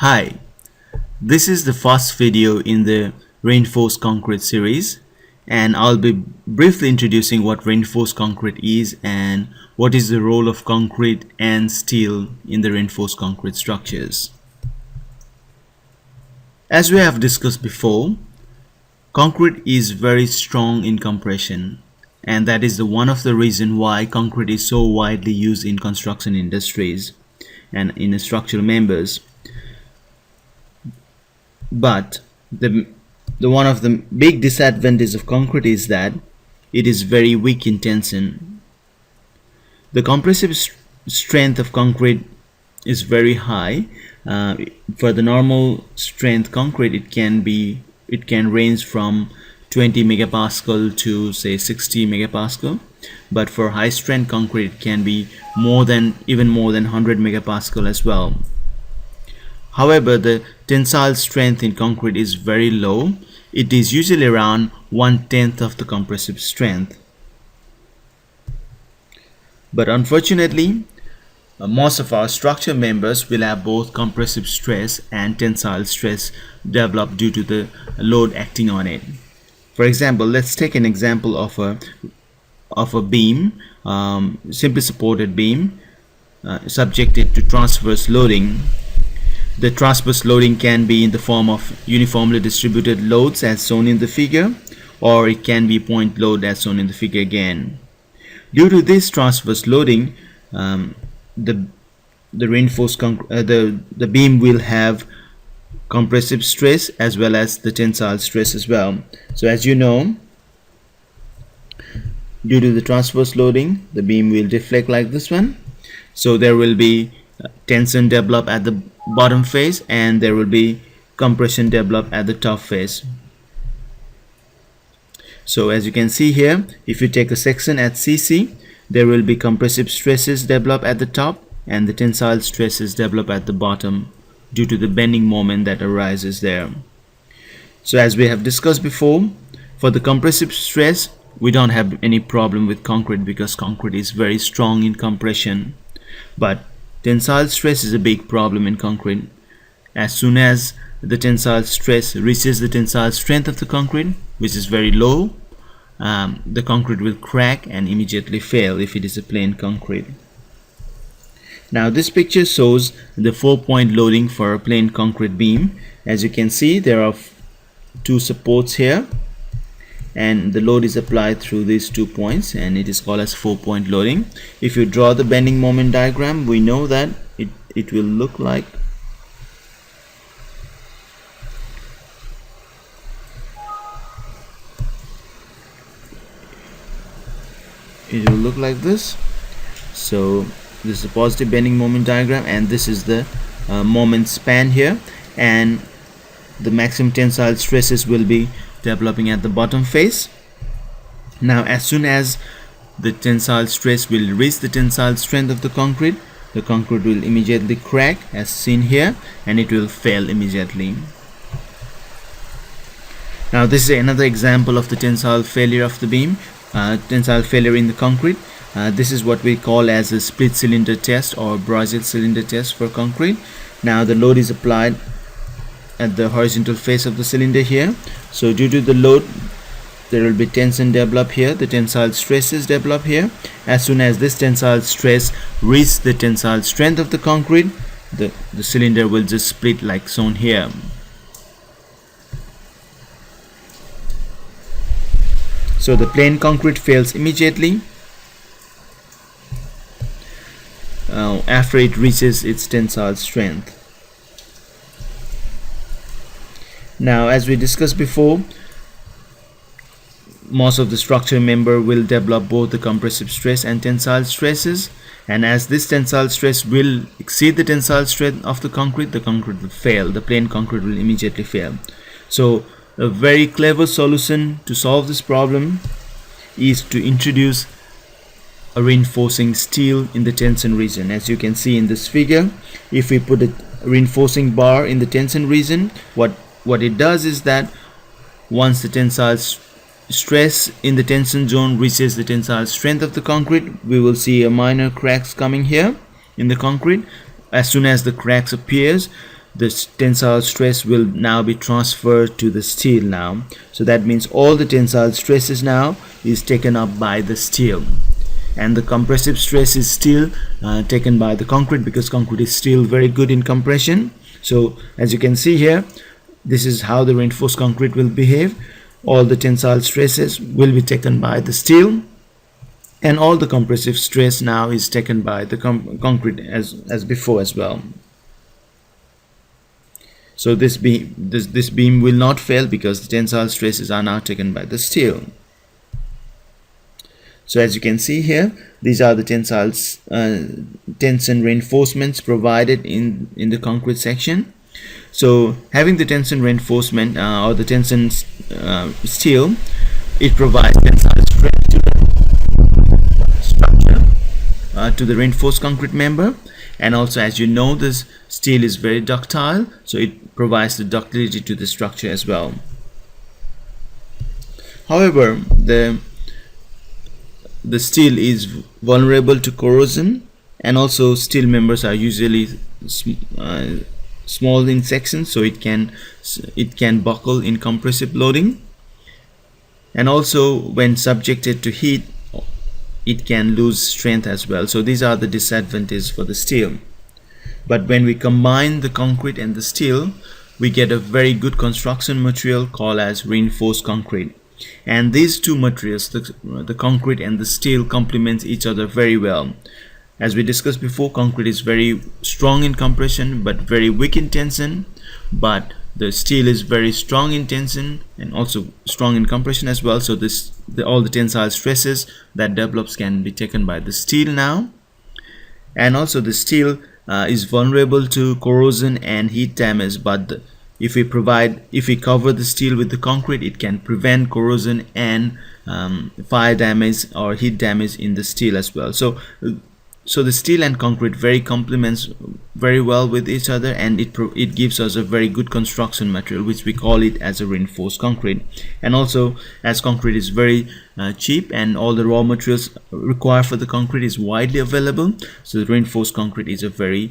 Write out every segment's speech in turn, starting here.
Hi, this is the first video in the reinforced concrete series, and I'll be briefly introducing what reinforced concrete is and what is the role of concrete and steel in the reinforced concrete structures. As we have discussed before, concrete is very strong in compression, and that is one of the reasons why concrete is so widely used in construction industries and in structural members. But the one of the big disadvantages of concrete is that it is very weak in tension. The compressive strength of concrete is very high. For the normal strength concrete, it can range from 20 megapascal to say 60 megapascal, but for high strength concrete it can be even more than 100 megapascal as well. However, the tensile strength in concrete is very low. It is usually around 1/10 of the compressive strength. But unfortunately, most of our structure members will have both compressive stress and tensile stress developed due to the load acting on it. For example, let's take an example of a beam, simply supported beam, subjected to transverse loading. The transverse loading can be in the form of uniformly distributed loads as shown in the figure, or it can be point load as shown in the figure again. Due to this transverse loading, the beam will have compressive stress as well as the tensile stress as well. So as you know, due to the transverse loading, the beam will deflect like this one. So there will be tension develop at the bottom face and there will be compression develop at the top face. So as you can see here, if you take a section at CC, there will be compressive stresses develop at the top and the tensile stresses develop at the bottom due to the bending moment that arises there. So as we have discussed before, for the compressive stress, we don't have any problem with concrete because concrete is very strong in compression. But tensile stress is a big problem in concrete. As soon as the tensile stress reaches the tensile strength of the concrete, which is very low, the concrete will crack and immediately fail if it is a plain concrete. Now this picture shows the 4-point loading for a plain concrete beam. As you can see, there are two supports here and the load is applied through these 2 points and it is called as 4-point loading. If you draw the bending moment diagram, we know that it will look like this. So this is a positive bending moment diagram and this is the moment span here, and the maximum tensile stresses will be developing at the bottom face. Now as soon as the tensile stress will reach the tensile strength of the concrete will immediately crack as seen here and it will fail immediately. Now this is another example of the tensile failure of the beam, tensile failure in the concrete. This is what we call as a split cylinder test or Brazil cylinder test for concrete. Now the load is applied at the horizontal face of the cylinder here. So due to the load, there will be tension develop here, the tensile stresses develop here. As soon as this tensile stress reaches the tensile strength of the concrete, the cylinder will just split like shown here. So the plain concrete fails immediately after it reaches its tensile strength. Now as we discussed before, most of the structure member will develop both the compressive stress and tensile stresses, and as this tensile stress will exceed the tensile strength of the concrete will fail. The plain concrete will immediately fail. So a very clever solution to solve this problem is to introduce a reinforcing steel in the tension region. As you can see in this figure, if we put a reinforcing bar in the tension region, what it does is that once the tensile stress in the tension zone reaches the tensile strength of the concrete, we will see a minor cracks coming here in the concrete. As soon as the cracks appears, this tensile stress will now be transferred to the steel now. So that means all the tensile stresses now is taken up by the steel, and the compressive stress is still taken by the concrete, because concrete is still very good in compression. So as you can see here, this is how the reinforced concrete will behave. All the tensile stresses will be taken by the steel, and all the compressive stress now is taken by the concrete as before as well. So this beam will not fail because the tensile stresses are now taken by the steel. So as you can see here, these are the tension reinforcements provided in the concrete section. So having the tension reinforcement or the tension steel, it provides tensile strength to the structure, to the reinforced concrete member. And also, as you know, this steel is very ductile, so it provides the ductility to the structure as well. However, the steel is vulnerable to corrosion, and also steel members are usually small in section, so it can buckle in compressive loading, and also when subjected to heat it can lose strength as well. So these are the disadvantages for the steel. But when we combine the concrete and the steel, we get a very good construction material called as reinforced concrete. And these two materials, the concrete and the steel, complement each other very well. As we discussed before, concrete is very strong in compression but very weak in tension, but the steel is very strong in tension and also strong in compression as well. So all the tensile stresses that develops can be taken by the steel now. And also the steel is vulnerable to corrosion and heat damage, but if we cover the steel with the concrete, it can prevent corrosion and fire damage or heat damage in the steel as well. So the steel and concrete complements very well with each other, and it gives us a very good construction material, which we call it as a reinforced concrete. And also, as concrete is very cheap and all the raw materials required for the concrete is widely available, so the reinforced concrete is a very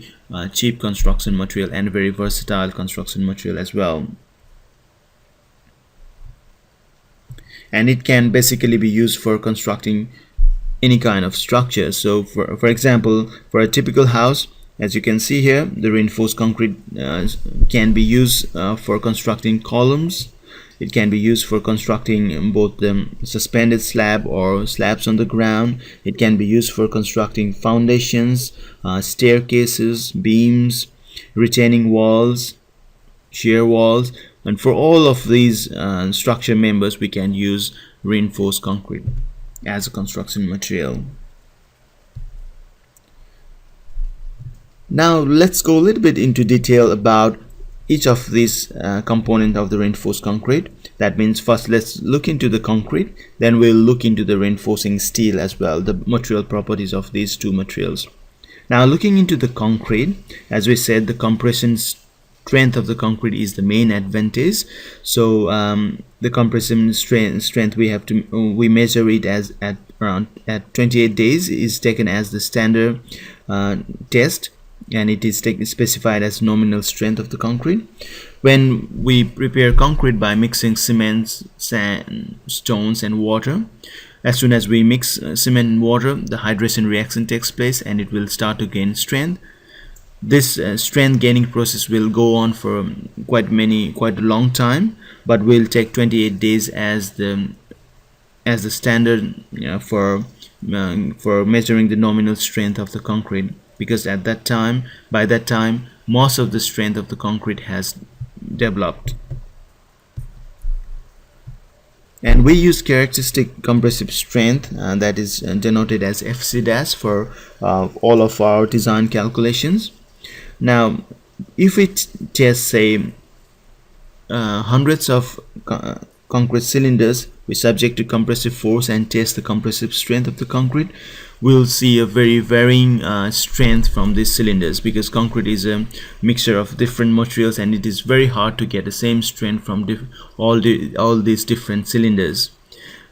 cheap construction material and a very versatile construction material as well. And it can basically be used for constructing any kind of structure. So for example, for a typical house, as you can see here, the reinforced concrete can be used for constructing columns. It can be used for constructing both the suspended slab or slabs on the ground. It can be used for constructing foundations, staircases, beams, retaining walls, shear walls, and for all of these structure members we can use reinforced concrete as a construction material. Now let's go a little bit into detail about each of these components of the reinforced concrete. That means first let's look into the concrete, then we'll look into the reinforcing steel as well, the material properties of these two materials. Now looking into the concrete, as we said, the compression strength of the concrete is the main advantage. So the compression strength we measure it as at 28 days is taken as the standard test, and it is specified as nominal strength of the concrete. When we prepare concrete by mixing cement, sand, stones and water, as soon as we mix cement and water, the hydration reaction takes place and it will start to gain strength. This strength gaining process will go on for quite a long time, but will take 28 days as the standard for measuring the nominal strength of the concrete, because by that time most of the strength of the concrete has developed. And we use characteristic compressive strength that is denoted as FC- for all of our design calculations. Now if we test say hundreds of concrete cylinders, we subject to compressive force and test the compressive strength of the concrete, we'll see a very varying strength from these cylinders, because concrete is a mixture of different materials and it is very hard to get the same strength from all these different cylinders.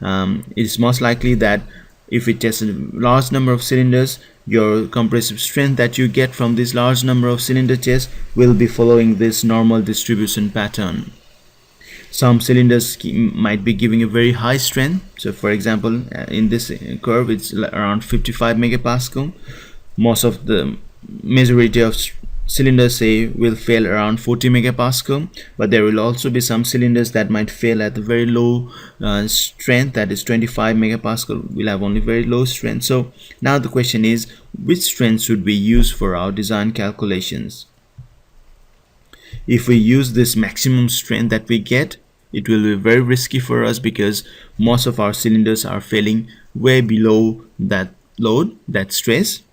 It is most likely that If it tests a large number of cylinders, your compressive strength that you get from this large number of cylinder tests will be following this normal distribution pattern. Some cylinders might be giving a very high strength. So for example, in this curve it's around 55 megapascal. Most of the majority of cylinders say will fail around 40 megapascal, but there will also be some cylinders that might fail at the very low strength, that is 25 megapascal, will have only very low strength. So now the question is, which strength should we use for our design calculations? If we use this maximum strength that we get, it will be very risky for us because most of our cylinders are failing way below that load, that stress.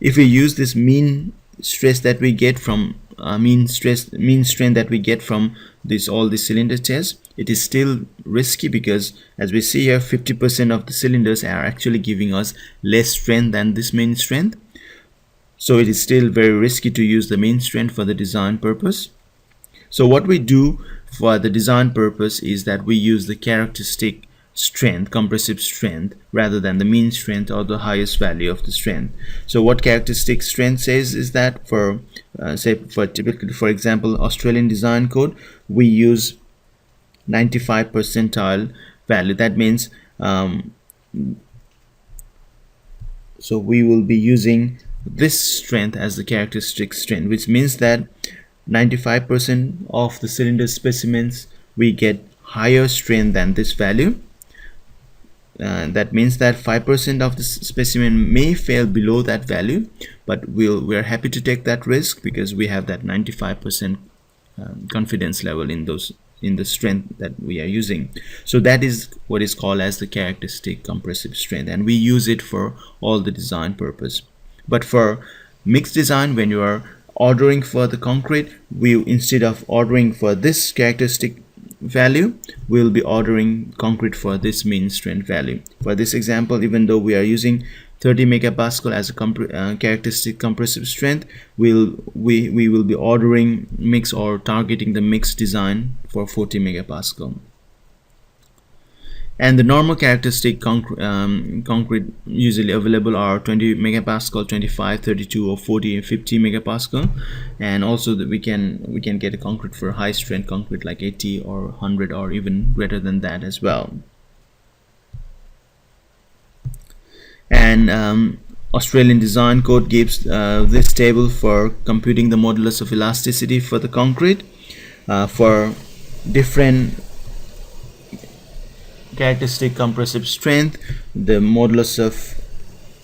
If we use this mean stress that we get from mean strength that we get from all the cylinder tests, it is still risky because, as we see here, 50% of the cylinders are actually giving us less strength than this mean strength. So it is still very risky to use the mean strength for the design purpose. So what we do for the design purpose is that we use the characteristic strength, compressive strength, rather than the mean strength or the highest value of the strength. So what characteristic strength says is that for for example, Australian design code, we use 95 percentile value. That means so we will be using this strength as the characteristic strength, which means that 95% of the cylinder specimens we get higher strength than this value. That means that 5% of the specimen may fail below that value, but we're happy to take that risk because we have that 95% confidence level in the strength that we are using. So that is what is called as the characteristic compressive strength, and we use it for all the design purpose. But for mixed design, when you are ordering for the concrete, instead of ordering for this characteristic value, we'll be ordering concrete for this mean strength value. For this example, even though we are using 30 megapascal as a characteristic compressive strength, we will be ordering mix or targeting the mixed design for 40 megapascal. And the normal characteristic concrete usually available are 20 megapascal, 25, 32, or 40 and 50 megapascal. And also that we can get a concrete for high strength concrete like 80 or 100 or even greater than that as well. And Australian design code gives this table for computing the modulus of elasticity for the concrete. For different characteristic compressive strength, the modulus of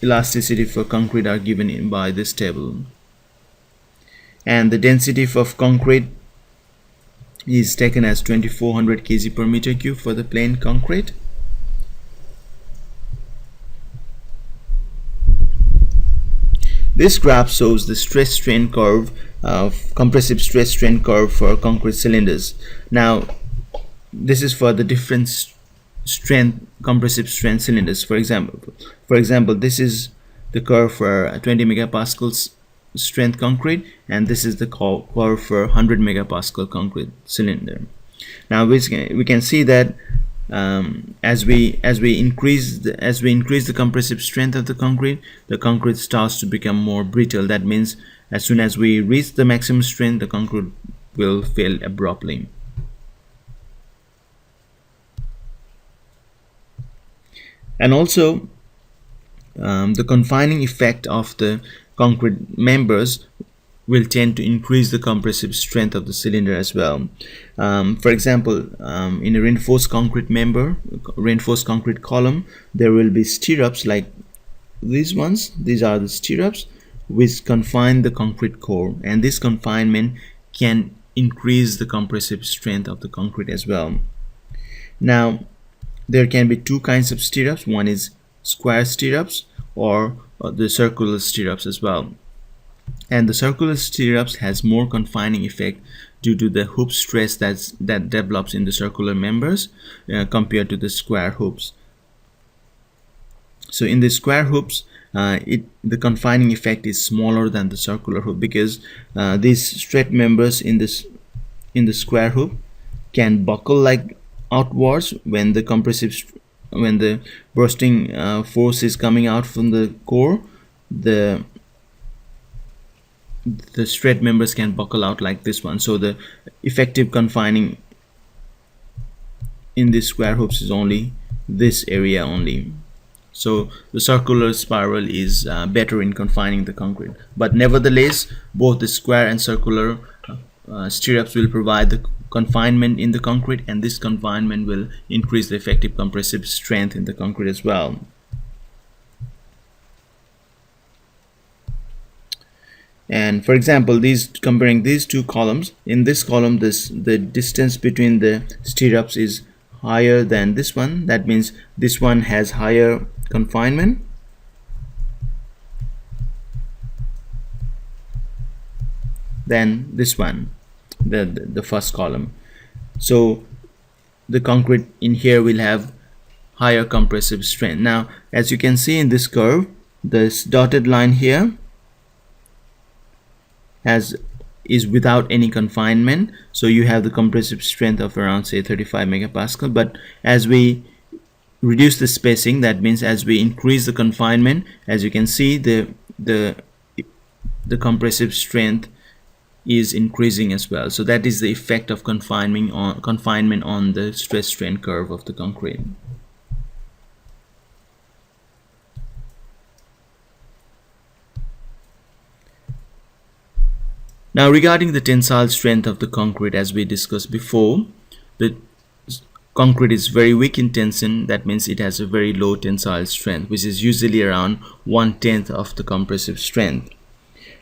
elasticity for concrete are given by this table. And the density of concrete is taken as 2400 kg per meter cube for the plain concrete. This graph shows the stress strain curve of compressive stress strain curve for concrete cylinders. Now this is for the different compressive strength cylinders. For example, this is the curve for 20 megapascals strength concrete, and this is the curve for 100 megapascal concrete cylinder. Now we can see that as we increase the compressive strength of the concrete starts to become more brittle. That means as soon as we reach the maximum strength, the concrete will fail abruptly. And also the confining effect of the concrete members will tend to increase the compressive strength of the cylinder as well. For example, in a reinforced concrete column, there will be stirrups like these ones. These are the stirrups which confine the concrete core, and this confinement can increase the compressive strength of the concrete as well. Now there can be two kinds of stirrups. One is square stirrups or the circular stirrups as well. And the circular stirrups has more confining effect due to the hoop stress that develops in the circular members compared to the square hoops. So in the square hoops, the confining effect is smaller than the circular hoop because these straight members in the square hoop can buckle like outwards when the compressive when the bursting force is coming out from the core, the straight members can buckle out like this one. So the effective confining in these square hoops is only this area only. So the circular spiral is better in confining the concrete, but nevertheless both the square and circular stirrups will provide the confinement in the concrete, and this confinement will increase the effective compressive strength in the concrete as well. And for example, comparing these two columns, in this column the distance between the stirrups is higher than this one. That means this one has higher confinement, than this one, the first column. So the concrete in here will have higher compressive strength. Now as you can see in this curve, this dotted line here is without any confinement, so you have the compressive strength of around say 35 megapascal. But as we reduce the spacing, that means as we increase the confinement, as you can see the compressive strength is increasing as well. So that is the effect of confinement on the stress strain curve of the concrete. Now regarding the tensile strength of the concrete, as we discussed before, the concrete is very weak in tension. That means it has a very low tensile strength, which is usually around 1/10 of the compressive strength.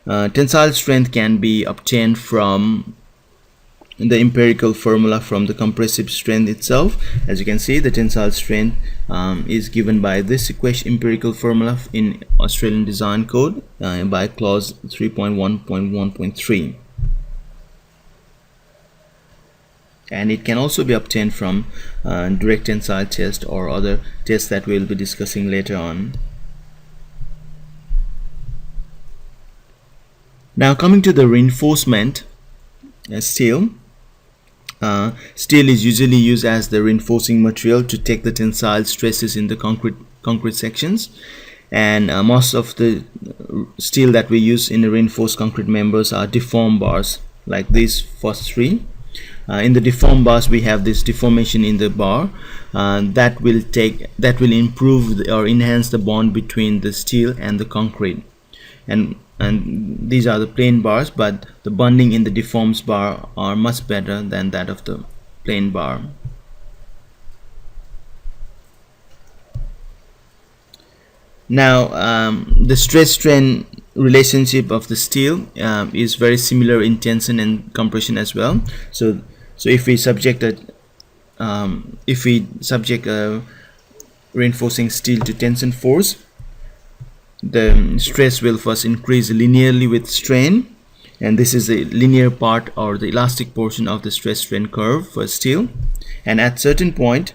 Tensile strength can be obtained from the empirical formula from the compressive strength itself. As you can see, the tensile strength is given by this empirical formula in Australian Design Code by clause 3.1.1.3, and it can also be obtained from direct tensile test or other tests that we'll be discussing later on. Now coming to the reinforcement steel. Steel is usually used as the reinforcing material to take the tensile stresses in the concrete sections, and most of the steel that we use in the reinforced concrete members are deformed bars, like these first three. In the deformed bars, we have this deformation in the bar that will improve or enhance the bond between the steel and the concrete, and these are the plain bars, but the bonding in the deformed bar are much better than that of the plain bar. Now the stress strain relationship of the steel is very similar in tension and compression as well. So if we subject a reinforcing steel to tension force, the stress will first increase linearly with strain, and this is the linear part or the elastic portion of the stress strain curve for steel, and at certain point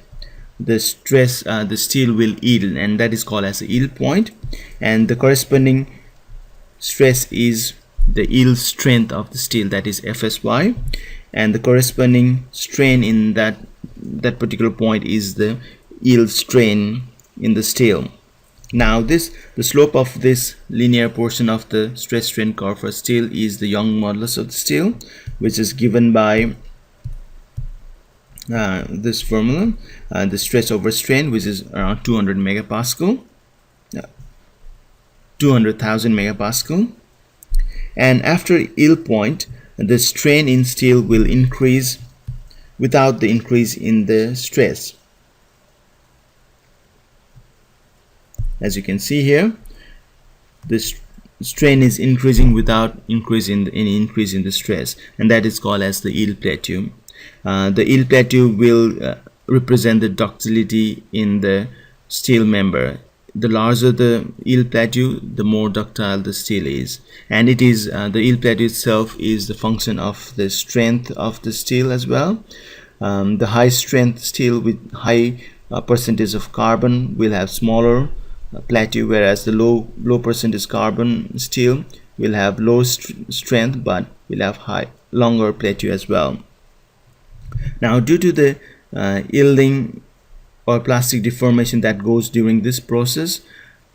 the steel will yield, and that is called as the yield point, and the corresponding stress is the yield strength of the steel, that is FSY, and the corresponding strain in that particular point is the yield strain in the steel. Now the slope of this linear portion of the stress strain curve for steel is the Young modulus of the steel, which is given by this formula, the stress over strain, which is around 200,000 megapascal. And after yield point, the strain in steel will increase without the increase in the stress. As you can see here, this strain is increasing without any increase in the stress, and that is called as the yield plateau. The yield plateau will represent the ductility in the steel member. The larger the yield plateau, the more ductile the steel is, and it is the yield plateau itself is the function of the strength of the steel as well. The high strength steel with high percentage of carbon will have smaller plateau, whereas the low percentage carbon steel will have low strength but will have longer plateau as well. Now due to the yielding or plastic deformation that goes during this process,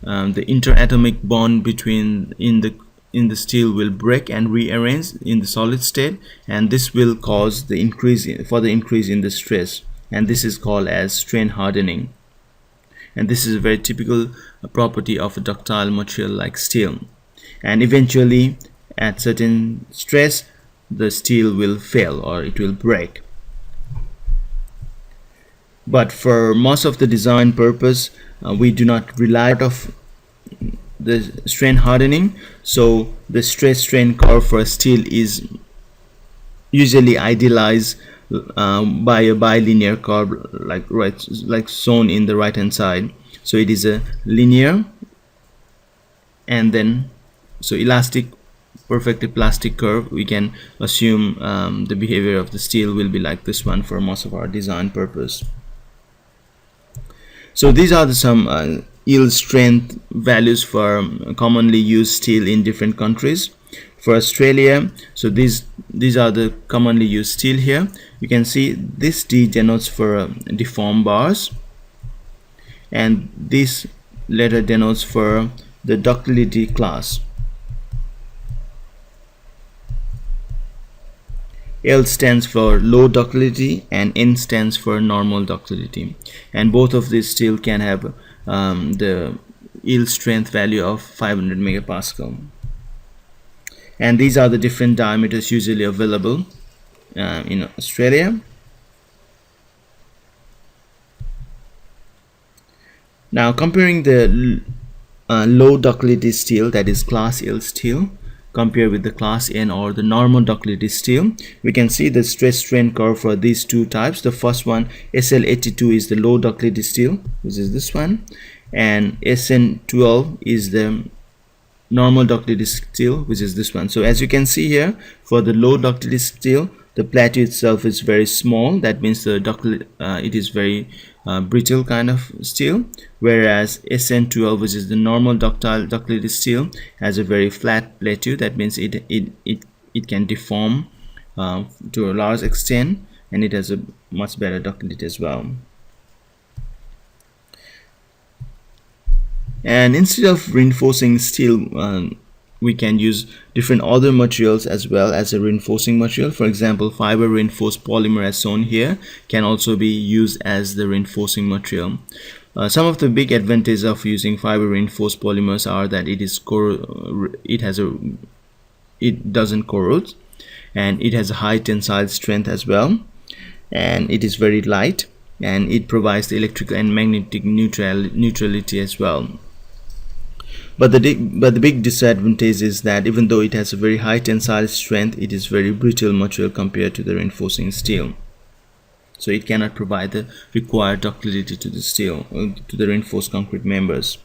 the interatomic bond between in the steel will break and rearrange in the solid state, and this will cause the increase in the stress, and this is called as strain hardening. And this is a very typical property of a ductile material like steel, and eventually at certain stress the steel will fail or it will break. But for most of the design purpose, we do not rely on the strain hardening, so the stress strain curve for steel is usually idealized by a bilinear curve like shown in the right hand side. So it is a linear, and then so elastic, perfectly plastic curve. We can assume the behavior of the steel will be like this one for most of our design purpose. So these are some yield strength values for commonly used steel in different countries. For Australia, so these are the commonly used steel here. You can see this D denotes for deformed bars, and this letter denotes for the ductility class. L stands for low ductility and N stands for normal ductility, and both of these steel can have the yield strength value of 500 megapascal. And these are the different diameters usually available in Australia. Now comparing the low ductility steel, that is class L steel, compared with the class N or the normal ductility steel, we can see the stress strain curve for these two types. The first one, SL82, is the low ductility steel, which is this one, and SN12 is the normal ductility steel, which is this one. So as you can see here, for the low ductility steel, the plateau itself is very small. That means the ductility it is very brittle kind of steel, whereas SN12, which is the normal ductility steel, has a very flat plateau. That means it can deform to a large extent, and it has a much better ductility as well. And instead of reinforcing steel, we can use different other materials as well as a reinforcing material. For example, fiber reinforced polymer, as shown here, can also be used as the reinforcing material. Some of the big advantages of using fiber reinforced polymers are that it doesn't corrode, and it has a high tensile strength as well, and it is very light, and it provides the electrical and magnetic neutrality as well. But the big disadvantage is that even though it has a very high tensile strength, it is very brittle material compared to the reinforcing steel. So it cannot provide the required ductility to the steel, to the reinforced concrete members.